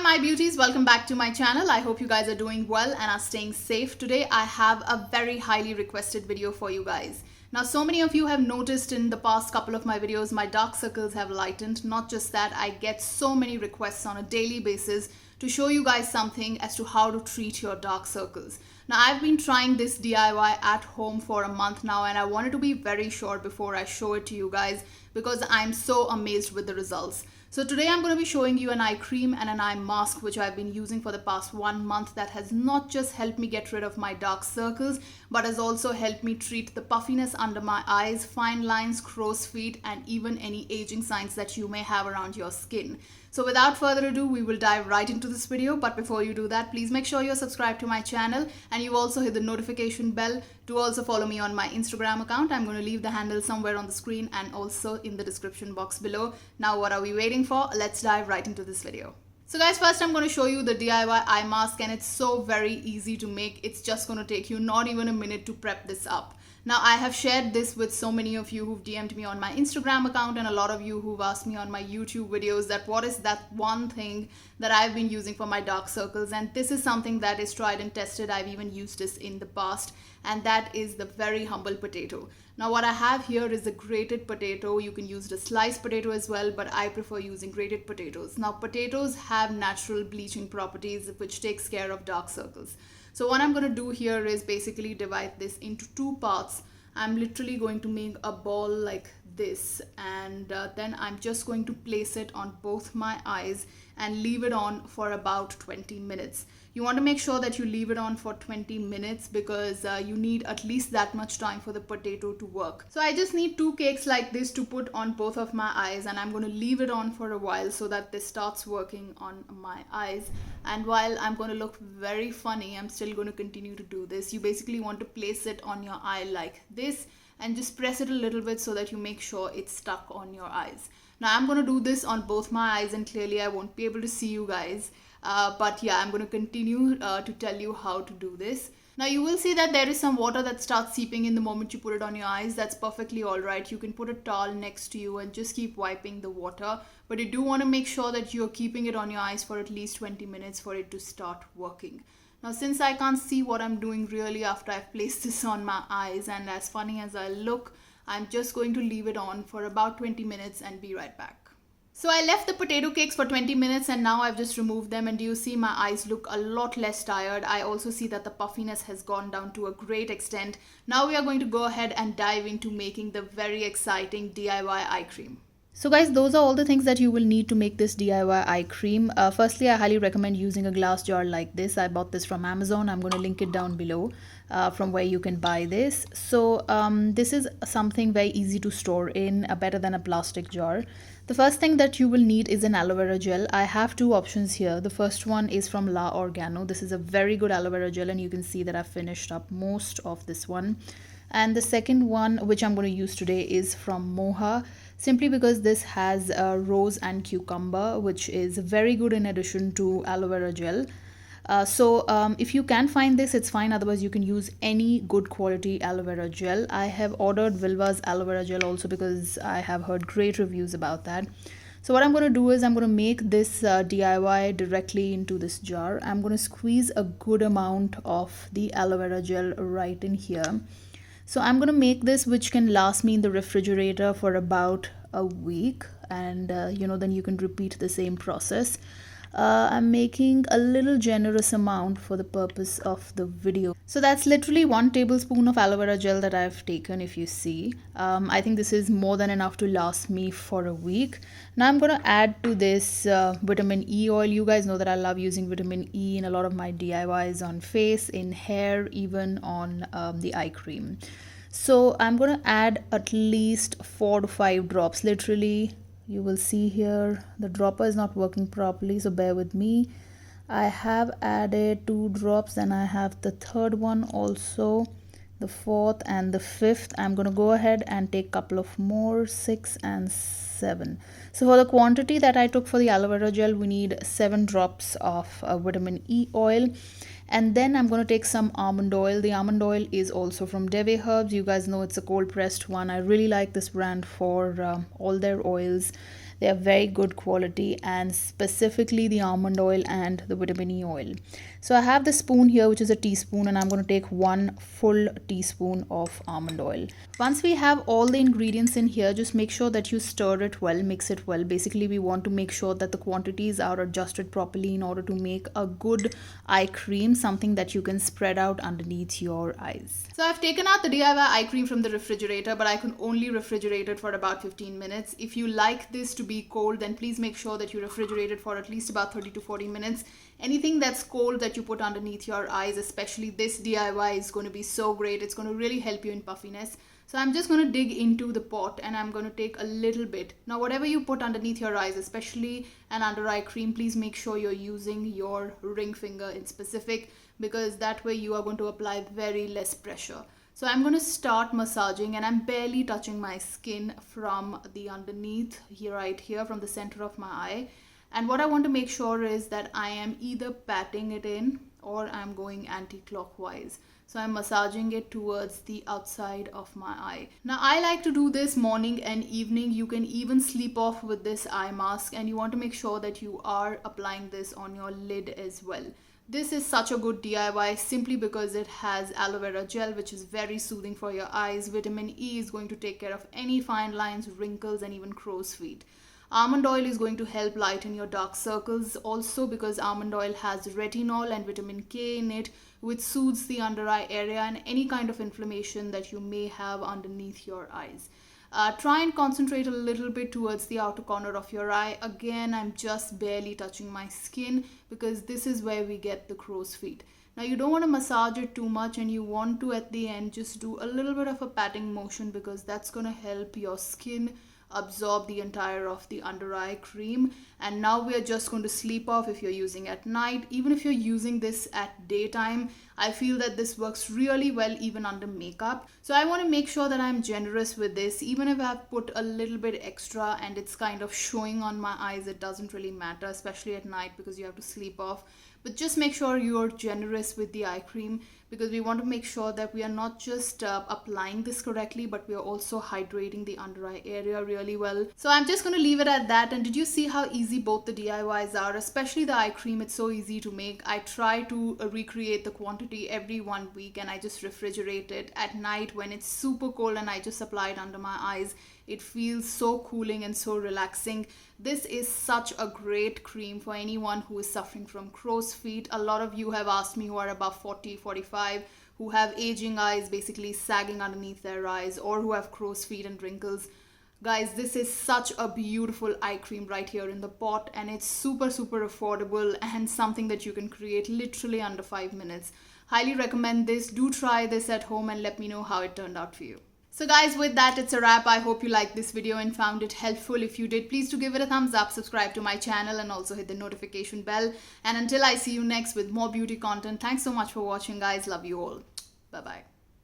my beauties, welcome back to my channel. I hope you guys are doing well and are staying safe. Today I have a very highly requested video for you guys. Now, so many of you have noticed in the past couple of my videos my dark circles have lightened. Not just that, I get so many requests on a daily basis to show you guys something as to how to treat your dark circles. Now, I've been trying this DIY at home for a month now, and I wanted to be very sure before I show it to you guys because I'm so amazed with the results. So today I'm going to be showing you an eye cream and an eye mask which I've been using for the past 1 month that has not just helped me get rid of my dark circles but has also helped me treat the puffiness under my eyes, fine lines, crow's feet, and even any aging signs that you may have around your skin. So without further ado, we will dive right into this video. But before you do that, please make sure you're subscribed to my channel and you also hit the notification bell. Do also follow me on my Instagram account. I'm going to leave the handle somewhere on the screen and also in the description box below. Now, what are we waiting for? Let's dive right into this video. So guys, first I'm going to show you the DIY eye mask, and it's so very easy to make. It's just going to take you not even a minute to prep this up. Now, I have shared this with so many of you who've DM'd me on my Instagram account and a lot of you who've asked me on my YouTube videos that what is that one thing that I've been using for my dark circles, and this is something that is tried and tested. I've even used this in the past, and that is the very humble potato. Now, what I have here is a grated potato. You can use the sliced potato as well, but I prefer using grated potatoes. Now, potatoes have natural bleaching properties which takes care of dark circles. So what I'm going to do here is basically divide this into 2 parts. I'm literally going to make a ball like this, and then I'm just going to place it on both my eyes and leave it on for about 20 minutes. You want to make sure that you leave it on for 20 minutes because you need at least that much time for the potato to work. So I just need 2 cakes like this to put on both of my eyes, and I'm going to leave it on for a while so that this starts working on my eyes. And while I'm going to look very funny, I'm still going to continue to do this. You basically want to place it on your eye like this and just press it a little bit so that you make sure it's stuck on your eyes. Now, I'm going to do this on both my eyes, and clearly I won't be able to see you guys. But yeah, I'm going to continue to tell you how to do this. Now, you will see that there is some water that starts seeping in the moment you put it on your eyes. That's perfectly all right. You can put a towel next to you and just keep wiping the water. But you do want to make sure that you're keeping it on your eyes for at least 20 minutes for it to start working. Now, since I can't see what I'm doing really after I've placed this on my eyes, and as funny as I look, I'm just going to leave it on for about 20 minutes and be right back. So I left the potato cakes for 20 minutes and now I've just removed them, and do you see my eyes look a lot less tired. I also see that the puffiness has gone down to a great extent. Now we are going to go ahead and dive into making the very exciting DIY eye cream. So guys, those are all the things that you will need to make this DIY eye cream. Firstly, I highly recommend using a glass jar like this. I bought this from Amazon. I'm going to link it down below from where you can buy this. So this is something very easy to store in, better than a plastic jar. The first thing that you will need is an aloe vera gel. I have 2 options here. The first one is from La Organo. This is a very good aloe vera gel, and you can see that I've finished up most of this one. And the second one, which I'm going to use today, is from Moha, simply because this has rose and cucumber, which is very good in addition to aloe vera gel. So if you can find this, it's fine. Otherwise, you can use any good quality aloe vera gel. I have ordered Vilva's aloe vera gel also because I have heard great reviews about that. So what I'm going to do is I'm going to make this DIY directly into this jar. I'm going to squeeze a good amount of the aloe vera gel right in here. So I'm going to make this, which can last me in the refrigerator for about a week, and then you can repeat the same process. I'm making a little generous amount for the purpose of the video. So that's literally 1 tablespoon of aloe vera gel that I've taken, if you see. I think this is more than enough to last me for a week. Now I'm going to add to this vitamin E oil. You guys know that I love using vitamin E in a lot of my DIYs on face, in hair, even on the eye cream. So I'm going to add at least 4 to 5 drops, literally. You will see here the dropper is not working properly, so bear with me. I have added 2 drops and I have the 3rd one also, the 4th and the 5th. I'm going to go ahead and take a couple of more, 6 and 7. So for the quantity that I took for the aloe vera gel, we need 7 drops of vitamin E oil. And then I'm going to take some almond oil. The almond oil is also from Deve Herbs. You guys know it's a cold pressed one. I really like this brand for all their oils. They are very good quality, and specifically the almond oil and the vitamin E oil. So I have the spoon here, which is a teaspoon, and I'm going to take 1 full teaspoon of almond oil. Once we have all the ingredients in here, just make sure that you stir it well, mix it well. Basically, we want to make sure that the quantities are adjusted properly in order to make a good eye cream, something that you can spread out underneath your eyes. So I've taken out the DIY eye cream from the refrigerator, but I can only refrigerate it for about 15 minutes. If you like this to be cold, then please make sure that you refrigerate it for at least about 30 to 40 minutes. Anything that's cold that you put underneath your eyes, especially this DIY, is going to be so great. It's going to really help you in puffiness. So I'm just going to dig into the pot and I'm going to take a little bit. Now, whatever you put underneath your eyes, especially an under eye cream, please make sure you're using your ring finger in specific, because that way you are going to apply very less pressure. So I'm going to start massaging, and I'm barely touching my skin from the underneath here, right here, from the center of my eye. And what I want to make sure is that I am either patting it in or I'm going anti-clockwise. So I'm massaging it towards the outside of my eye. Now I like to do this morning and evening. You can even sleep off with this eye mask, and you want to make sure that you are applying this on your lid as well. This is such a good DIY simply because it has aloe vera gel, which is very soothing for your eyes. Vitamin E is going to take care of any fine lines, wrinkles, and even crow's feet. Almond oil is going to help lighten your dark circles also, because almond oil has retinol and vitamin K in it, which soothes the under eye area and any kind of inflammation that you may have underneath your eyes. Try and concentrate a little bit towards the outer corner of your eye. Again, I'm just barely touching my skin because this is where we get the crow's feet. Now you don't want to massage it too much, and you want to at the end just do a little bit of a patting motion, because that's going to help your skin absorb the entire of the under eye cream. And now we are just going to sleep off if you're using at night. Even if you're using this at daytime, I feel that this works really well even under makeup. So I want to make sure that I'm generous with this. Even if I've put a little bit extra and it's kind of showing on my eyes, it doesn't really matter, especially at night because you have to sleep off. But just make sure you're generous with the eye cream, because we want to make sure that we are not just applying this correctly, but we are also hydrating the under eye area really well. So I'm just going to leave it at that. And did you see how easy both the DIYs are? Especially the eye cream, it's so easy to make. I try to recreate the quantity every 1 week, and I just refrigerate it at night when it's super cold, and I just apply it under my eyes. It feels so cooling and so relaxing. This is such a great cream for anyone who is suffering from crow's feet. A lot of you have asked me, who are above 40, 45, who have aging eyes, basically sagging underneath their eyes, or who have crow's feet and wrinkles. Guys, this is such a beautiful eye cream right here in the pot, and it's super affordable and something that you can create literally under 5 minutes. Highly recommend this. Do try this at home and let me know how it turned out for you. So guys, with that, it's a wrap. I hope you liked this video and found it helpful. If you did, please do give it a thumbs up, subscribe to my channel, and also hit the notification bell. And until I see you next with more beauty content, thanks so much for watching, guys. Love you all. Bye-bye.